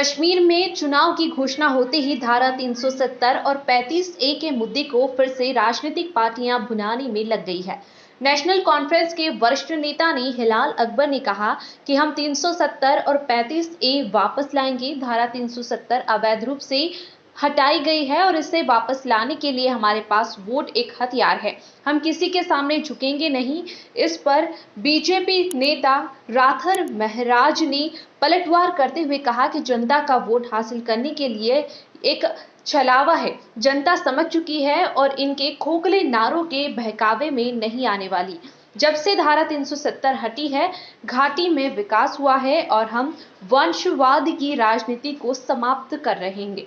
कश्मीर में चुनाव की घोषणा होते ही धारा 370 और 35A के मुद्दे को फिर से राजनीतिक पार्टियां भुनाने में लग गई है। नेशनल कॉन्फ्रेंस के वरिष्ठ नेता ने हिलाल अकबर ने कहा कि हम 370 और 35A वापस लाएंगे। धारा 370 अवैध रूप से हटाई गई है और इसे वापस लाने के लिए हमारे पास वोट एक हथियार है। हम किसी के सामने झुकेंगे नहीं। इस पर बीजेपी नेता राथर महराज ने पलटवार करते हुए कहा कि जनता का वोट हासिल करने के लिए एक छलावा है। जनता समझ चुकी है और इनके खोखले नारों के बहकावे में नहीं आने वाली। जब से धारा 370 हटी है, घाटी में विकास हुआ है और हम वंशवाद की राजनीति को समाप्त कर रहेंगे।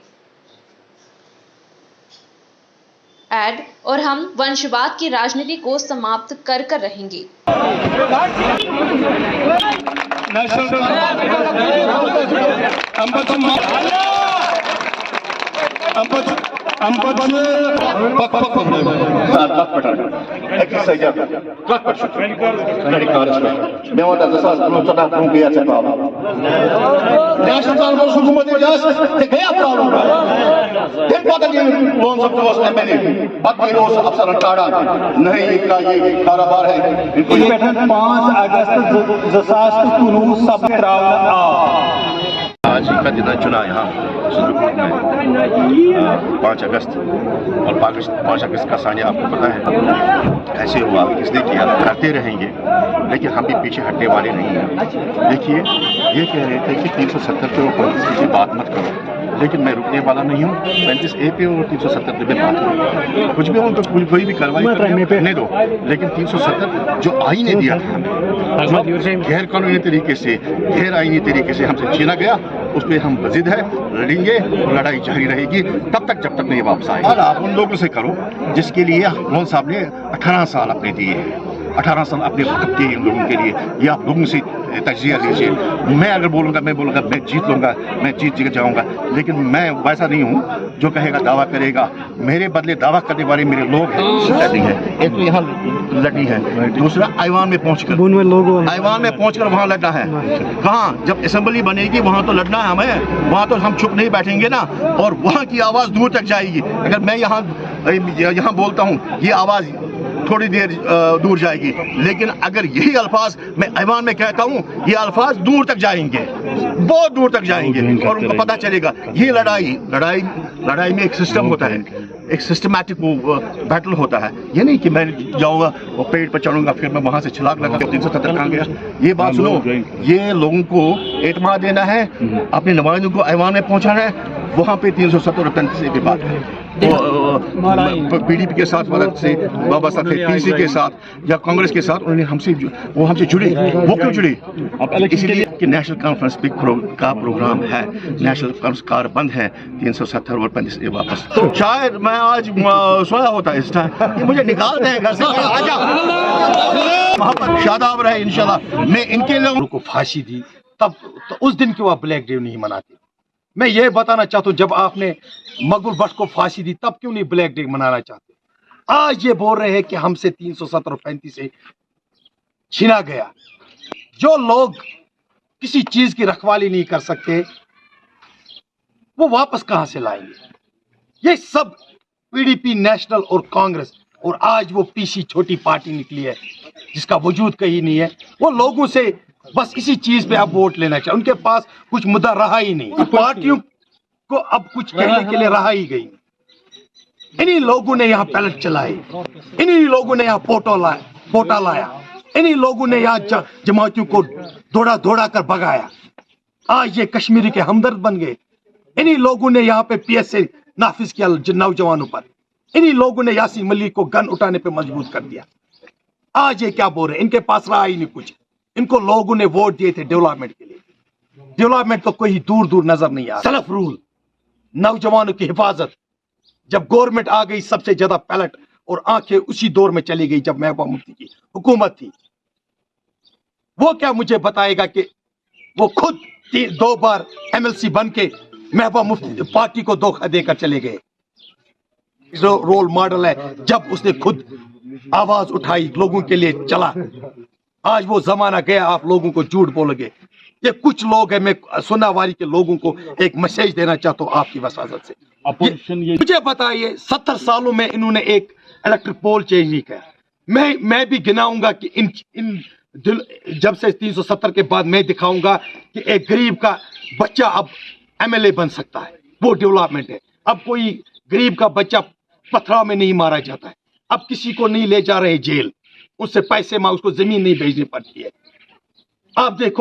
और हम वंशवाद की राजनीति को समाप्त कर रहेंगे। आज का दिन चुना यहाँ सुंदरकोट में 5 अगस्त और 5 अगस्त का सानिया आपको पता है ऐसे हुआ, किसने किया, करते रहेंगे, लेकिन हम भी पीछे हटने वाले नहीं हैं। देखिए, ये कह रहे थे कि 370 पे और 35 की बात मत करो, लेकिन मैं रुकने वाला नहीं हूँ। 35A पे और 370 पे बात करो, कुछ भी उनको कोई भी कार्रवाई करने दो, लेकिन 370 जो आईन ने दिया था गैर कानूनी तरीके से, गैर आईनी तरीके से हमसे छीना गया, उस पर हम जिद है, लड़ेंगे और लड़ाई जारी रहेगी तब तक जब तक नहीं वापस आएगी। और आप उन लोगों से करो जिसके लिए मौलाना साहब ने 18 साल अपने दिए हैं, 18 साल अपने वक्त के इन लोगों के लिए। ये आप लोगों से तजिया लीजिए। मैं अगर बोलूँगा, मैं जीत लूँगा, मैं जीत जाऊँगा, लेकिन मैं वैसा नहीं हूँ जो कहेगा दावा करेगा। मेरे बदले दावा करने वाले मेरे लोग हैं। एक तो यहाँ लड़नी है, दूसरा आईवान में पहुँचकर वहाँ लड़ना है। कहाँ? जब असेंबली बनेगी वहाँ तो लड़ना है हमें, वहाँ तो हम चुप नहीं बैठेंगे ना, और वहाँ की आवाज़ दूर तक जाएगी। अगर मैं यहाँ बोलता हूँ, ये आवाज़ थोड़ी देर दूर जाएगी, लेकिन अगर यही अल्फाज मैं ऐवान में कहता हूँ, ये अल्फाज दूर तक जाएंगे, बहुत दूर तक जाएंगे, और उनको पता चलेगा ये लड़ाई में एक सिस्टम होता है, एक सिस्टमैटिक बैटल होता है। ये नहीं कि मैं जाऊँगा और पेड़ पर चढ़ूंगा फिर मैं वहाँ से छलांग लगा 370 कहाँ गया। ये बात सुनो, ये लोगों को एतमाद देना है, अपने नुमाइंदों को ऐवान में पहुँचाना है, वहाँ पे 370 और 35 की बात है। PDP के साथ मदद से वाबस्ता थे, PC के साथ या कांग्रेस के साथ, उन्होंने हमसे जुड़े। वो क्यों जुड़े? इसलिए कि नेशनल कॉन्फ्रेंस का प्रोग्राम है, नेशनल कॉन्फ्रेंस कार बंद है, 370 और 35 वापस। तो शायद मैं आज सोया होता इस टाइम, मुझे निकालते हैं घर से, आजा वहाँ पर शादाब रहे इंशाल्लाह। मैं इनके लोगों को फांसी दी तब तो उस दिन क्यों आप ब्लैक डे नहीं मनाते? मैं ये बताना चाहता हूँ, जब आपने मकबूल भट्ट को फांसी दी तब क्यों नहीं ब्लैक डे मनाना चाहते? आज ये बोल रहे हैं कि हमसे 370 और 35 से छीना गया। जो लोग किसी चीज की रखवाली नहीं कर सकते वो वापस कहां से लाएंगे? ये सब PDP, नेशनल और कांग्रेस, और आज वो PC छोटी पार्टी निकली है जिसका वजूद कहीं नहीं है। वो लोगों से बस इसी चीज पे अब वोट लेना चाहिए, उनके पास कुछ मुद्दा रहा ही नहीं, पार्टियों को अब कुछ कहने के लिए रहा ही गई। इन्हीं लोगों ने यहाँ पैलेट चलाए, इन्हीं लोगों ने यहाँ पोटा लाया, इन्हीं लोगों ने यहाँ जमातियों को दौड़ा कर भगाया। आज ये कश्मीरी के हमदर्द बन गए। इन्हीं लोगों ने यहाँ पे PSA नाफिज किया नौजवानों पर, इन्हीं लोगों ने यासीन मलिक को गन उठाने पे मजबूर कर दिया। आज ये क्या बोल रहे हैं? इनके पास रहा ही नहीं कुछ। इनको लोगों ने वोट दिए थे डेवलपमेंट के लिए, डेवलपमेंट तो कोई दूर नहीं आ रहा। सेल्फ रूल, नौजवानों की हिफाजत, जब गवर्नमेंट आ गई सबसे ज्यादा पैलेट और आंखें उसी दौर में चली गई जब महबूबा मुफ्ती की हुकूमत थी। वो क्या मुझे बताएगा कि वो खुद 2 बार MLC बन के महबूबा मुफ्ती पार्टी को धोखा देकर चले गए। रोल मॉडल है जब उसने खुद आवाज उठाई, लोगों के लिए चला। आज वो जमाना गया, आप लोगों को झूठ बोलोगे। कि कुछ लोग हैं, मैं सोनावारी के लोगों को एक मैसेज देना चाहता हूँ आपकी वसाजत से। मुझे बताइए 70 सालों में इन्होंने एक इलेक्ट्रिक पोल चेंज नहीं किया। मैं भी गिनाऊंगा कि जब से 370 के बाद मैं दिखाऊंगा कि एक गरीब का बच्चा अब एमएलए बन सकता है, वो डेवलपमेंट है। अब कोई गरीब का बच्चा पथराव में नहीं मारा जाता है, अब किसी को नहीं ले जा रहे जेल, उससे पैसे उसको जमीन नहीं भेजनी पड़ती है। आप देखो